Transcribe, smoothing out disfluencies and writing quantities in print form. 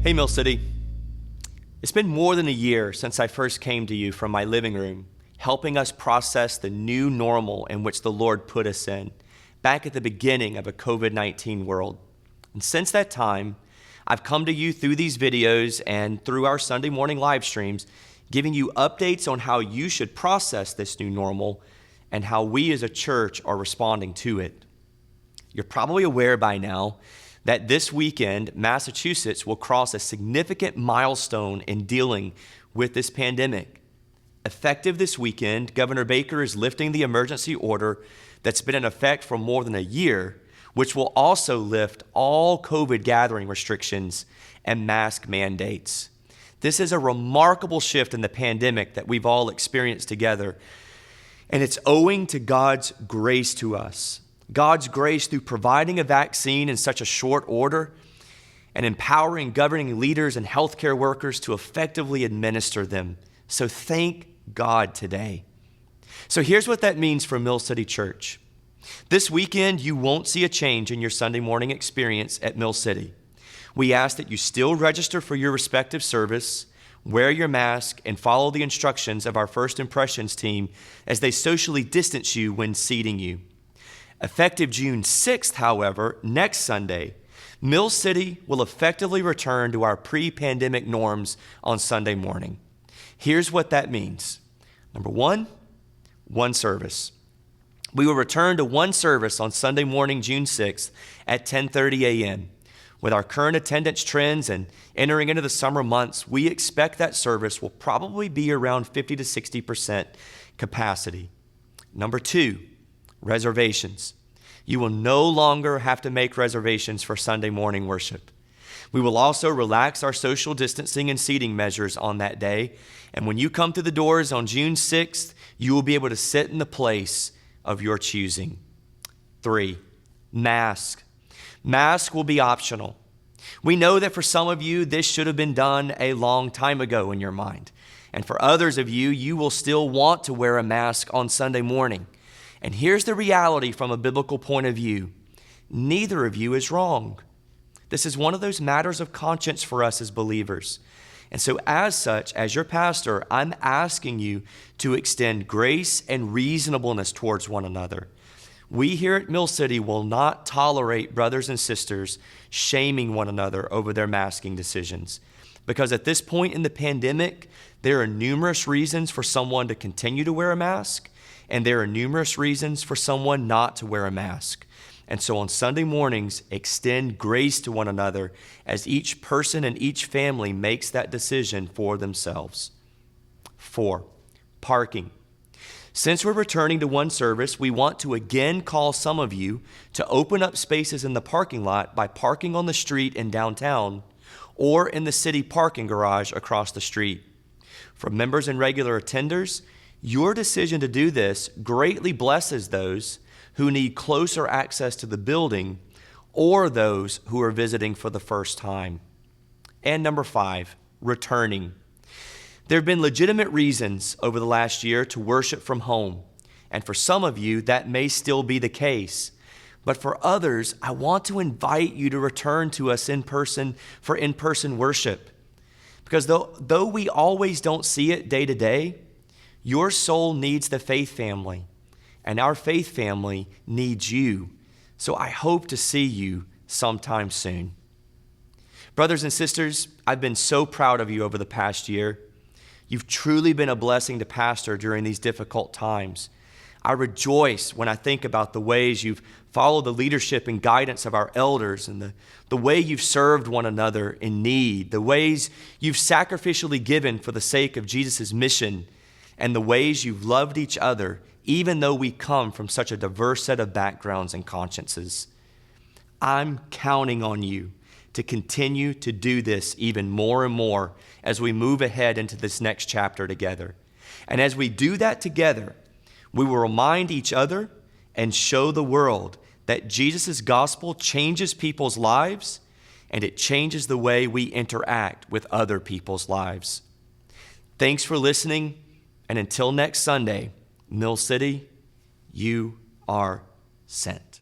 Hey, Mill City. It's been more than a year since I first came to you from my living room, helping us process the new normal in which the Lord put us in, back at the beginning of a COVID-19 world. And since that time, I've come to you through these videos and through our Sunday morning live streams, giving you updates on how you should process this new normal and how we as a church are responding to it. You're probably aware by now that this weekend, Massachusetts will cross a significant milestone in dealing with this pandemic. Effective this weekend, Governor Baker is lifting the emergency order that's been in effect for more than a year, which will also lift all COVID gathering restrictions and mask mandates. This is a remarkable shift in the pandemic that we've all experienced together, and it's owing to God's grace to us. God's grace through providing a vaccine in such a short order and empowering governing leaders and healthcare workers to effectively administer them. So thank God today. So here's what that means for Mill City Church. This weekend, you won't see a change in your Sunday morning experience at Mill City. We ask that you still register for your respective service, wear your mask, and follow the instructions of our First Impressions team as they socially distance you when seating you. Effective June 6th, however, next Sunday, Mill City will effectively return to our pre-pandemic norms on Sunday morning. Here's what that means. Number one service. We will return to one service on Sunday morning, June 6th at 10:30 a.m. With our current attendance trends and entering into the summer months, we expect that service will probably be around 50 to 60% capacity. Number two, reservations. You will no longer have to make reservations for Sunday morning worship. We will also relax our social distancing and seating measures on that day. And when you come to the doors on June 6th, you will be able to sit in the place of your choosing. Three, mask. Mask will be optional. We know that for some of you, this should have been done a long time ago in your mind. And for others of you, you will still want to wear a mask on Sunday morning. And here's the reality from a biblical point of view. Neither of you is wrong. This is one of those matters of conscience for us as believers. And so as such, as your pastor, I'm asking you to extend grace and reasonableness towards one another. We here at Mill City will not tolerate brothers and sisters shaming one another over their masking decisions. Because at this point in the pandemic, there are numerous reasons for someone to continue to wear a mask, and there are numerous reasons for someone not to wear a mask. And so on Sunday mornings, extend grace to one another as each person and each family makes that decision for themselves. 4, parking. Since we're returning to one service, we want to again call some of you to open up spaces in the parking lot by parking on the street in downtown or in the city parking garage across the street. For members and regular attenders, your decision to do this greatly blesses those who need closer access to the building or those who are visiting for the first time. And number 5, returning. There have been legitimate reasons over the last year to worship from home. And for some of you, that may still be the case. But for others, I want to invite you to return to us in person for in-person worship. Because though we always don't see it day to day, your soul needs the faith family, and our faith family needs you. So I hope to see you sometime soon. Brothers and sisters, I've been so proud of you over the past year. You've truly been a blessing to pastor during these difficult times. I rejoice when I think about the ways you've followed the leadership and guidance of our elders and the way you've served one another in need, the ways you've sacrificially given for the sake of Jesus' mission, and the ways you've loved each other, even though we come from such a diverse set of backgrounds and consciences. I'm counting on you to continue to do this even more and more as we move ahead into this next chapter together. And as we do that together, we will remind each other and show the world that Jesus' gospel changes people's lives and it changes the way we interact with other people's lives. Thanks for listening, and until next Sunday, Mill City, you are sent.